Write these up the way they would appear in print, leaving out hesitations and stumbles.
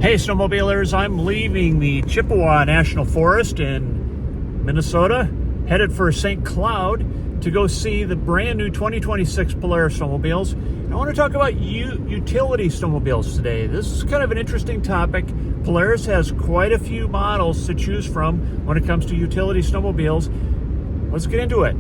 Hey snowmobilers, I'm leaving the Chippewa National Forest in Minnesota, headed for St. Cloud to go see the brand new 2026 Polaris snowmobiles. And I want to talk about utility snowmobiles today. This is kind of an interesting topic. Polaris has quite a few models to choose from when it comes to utility snowmobiles. Let's get into it.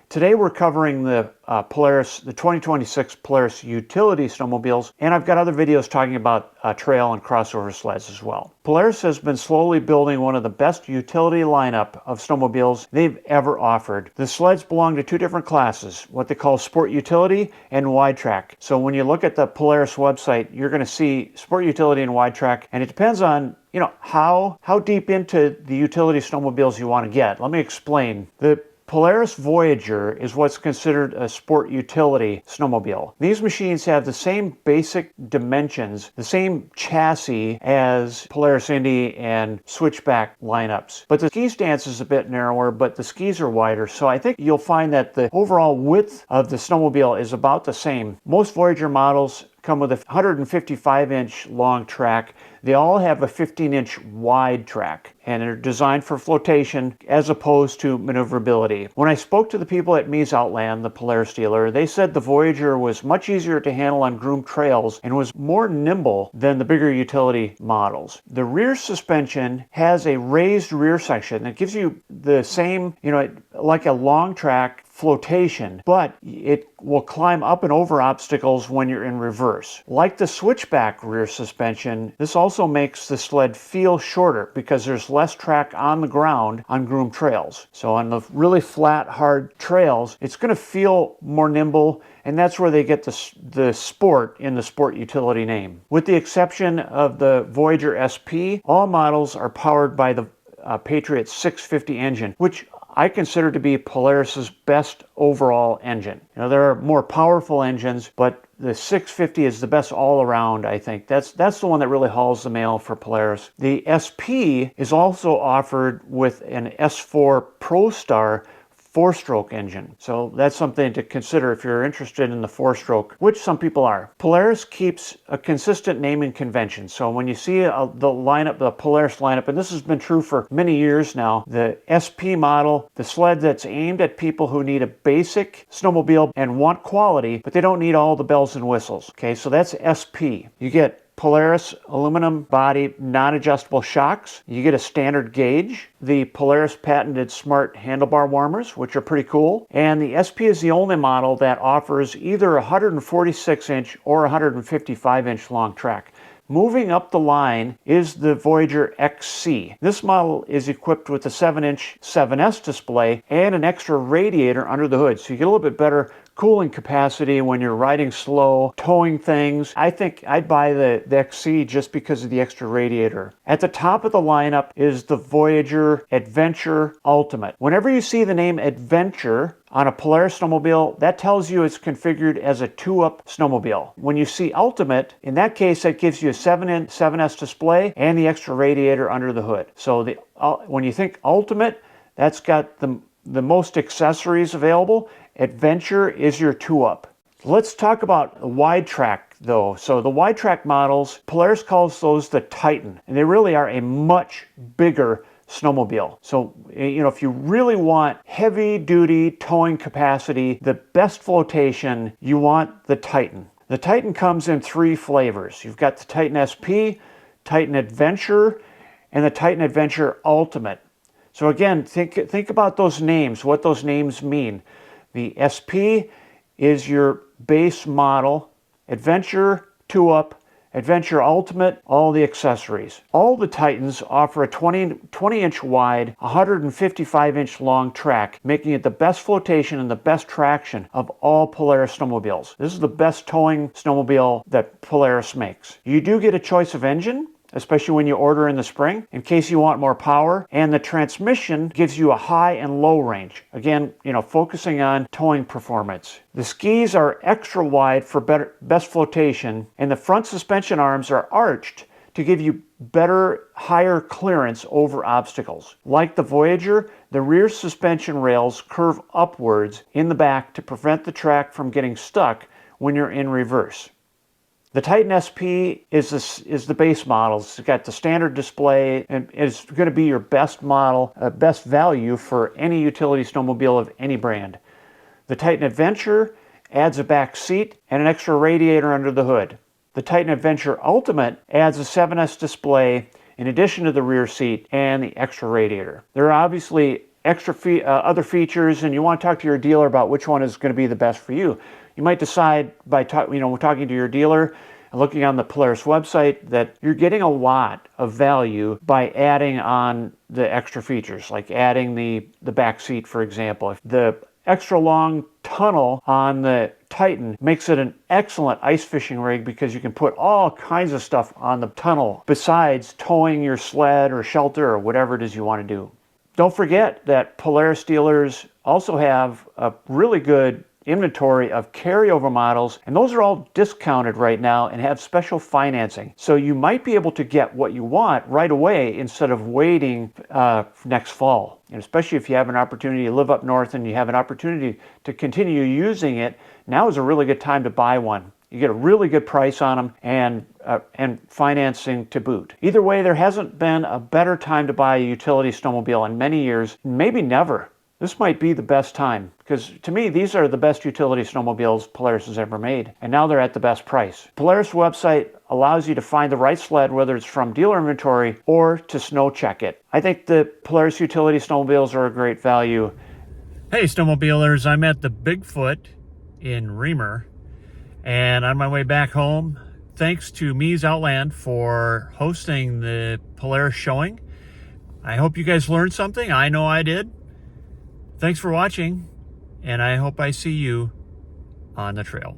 Today we're covering the Polaris, the 2026 Polaris utility snowmobiles, and I've got other videos talking about trail and crossover sleds as well. Polaris has been slowly building one of the best utility lineup of snowmobiles they've ever offered. The sleds belong to two different classes, what they call Sport Utility and Widetrack. So when you look at the Polaris website, you're going to see Sport Utility and Widetrack, and it depends on how deep into the utility snowmobiles you want to get. Let me explain. The Polaris Voyager is what's considered a sport utility snowmobile. These machines have the same basic dimensions, the same chassis as Polaris Indy and Switchback lineups. But the ski stance is a bit narrower, but the skis are wider. So I think you'll find that the overall width of the snowmobile is about the same. Most Voyager models come with a 155-inch long track. They all have a 15-inch wide track and are designed for flotation as opposed to maneuverability. When I spoke to the people at Mies Outland, the Polaris dealer, they said the Voyager was much easier to handle on groomed trails and was more nimble than the bigger utility models. The rear suspension has a raised rear section that gives you the same, like a long track flotation, but it will climb up and over obstacles when you're in reverse. Like the switchback rear suspension, this also makes the sled feel shorter because there's less track on the ground on groomed trails. So on the really flat, hard trails, it's going to feel more nimble, and that's where they get the sport in the sport utility name. With the exception of the Voyager SP, all models are powered by the Patriot 650 engine, which I consider to be Polaris's best overall engine. There are more powerful engines, but the 650 is the best all around, I think. That's the one that really hauls the mail for Polaris. The SP is also offered with an S4 ProStar 4-stroke engine. So that's something to consider if you're interested in the 4-stroke, which some people are. Polaris keeps a consistent naming convention. So when you see the lineup, the Polaris lineup, and this has been true for many years now, the SP model, the sled that's aimed at people who need a basic snowmobile and want quality, but they don't need all the bells and whistles. Okay, so that's SP. You get Polaris aluminum body non-adjustable shocks. You get a standard gauge. The Polaris patented smart handlebar warmers, which are pretty cool. And the SP is the only model that offers either a 146-inch or 155-inch long track. Moving up the line is the Voyager XC. This model is equipped with a 7-inch 7S display and an extra radiator under the hood, so you get a little bit better cooling capacity when you're riding slow, towing things. I think I'd buy the XC just because of the extra radiator. At the top of the lineup is the Voyager Adventure Ultimate. Whenever you see the name Adventure on a Polaris snowmobile, that tells you it's configured as a 2-up snowmobile. When you see Ultimate, in that case, that gives you a 7-inch 7S display and the extra radiator under the hood. So when you think Ultimate, that's got the most accessories available. Adventure is your 2-up. Let's talk about Widetrack though. So the Widetrack models, Polaris calls those the Titan, and they really are a much bigger snowmobile. So, if you really want heavy duty towing capacity, the best flotation, you want the Titan. The Titan comes in 3 flavors. You've got the Titan SP, Titan Adventure, and the Titan Adventure Ultimate. So again, think about those names, what those names mean. The SP is your base model, Adventure 2-up, Adventure Ultimate, all the accessories. All the Titans offer a 20-inch wide, 155-inch long track, making it the best flotation and the best traction of all Polaris snowmobiles. This is the best towing snowmobile that Polaris makes. You do get a choice of engine, especially when you order in the spring, in case you want more power. And the transmission gives you a high and low range. Again, focusing on towing performance. The skis are extra wide for best flotation, and the front suspension arms are arched to give you better, higher clearance over obstacles. Like the Voyager, the rear suspension rails curve upwards in the back to prevent the track from getting stuck when you're in reverse. The Titan SP is the base model. It's got the standard display and it's going to be your best model, best value for any utility snowmobile of any brand. The Titan Adventure adds a back seat and an extra radiator under the hood. The Titan Adventure Ultimate adds a 7S display in addition to the rear seat and the extra radiator. There are obviously other features, and you want to talk to your dealer about which one is going to be the best for you. You might decide by talking to your dealer and looking on the Polaris website that you're getting a lot of value by adding on the extra features, like adding the back seat, for example. The extra long tunnel on the Titan makes it an excellent ice fishing rig because you can put all kinds of stuff on the tunnel besides towing your sled or shelter or whatever it is you want to do. Don't forget that Polaris dealers also have a really good inventory of carryover models, and those are all discounted right now and have special financing. So you might be able to get what you want right away instead of waiting next fall. And especially if you have an opportunity to live up north and you have an opportunity to continue using it, now is a really good time to buy one. You get a really good price on them and financing to boot. Either way, there hasn't been a better time to buy a utility snowmobile in many years, maybe never. This might be the best time because to me, these are the best utility snowmobiles Polaris has ever made. And now they're at the best price. Polaris website allows you to find the right sled, whether it's from dealer inventory or to snow check it. I think the Polaris utility snowmobiles are a great value. Hey snowmobilers, I'm at the Bigfoot in Reamer and on my way back home. Thanks to Mies Outland for hosting the Polaris showing. I hope you guys learned something. I know I did. Thanks for watching, and I hope I see you on the trail.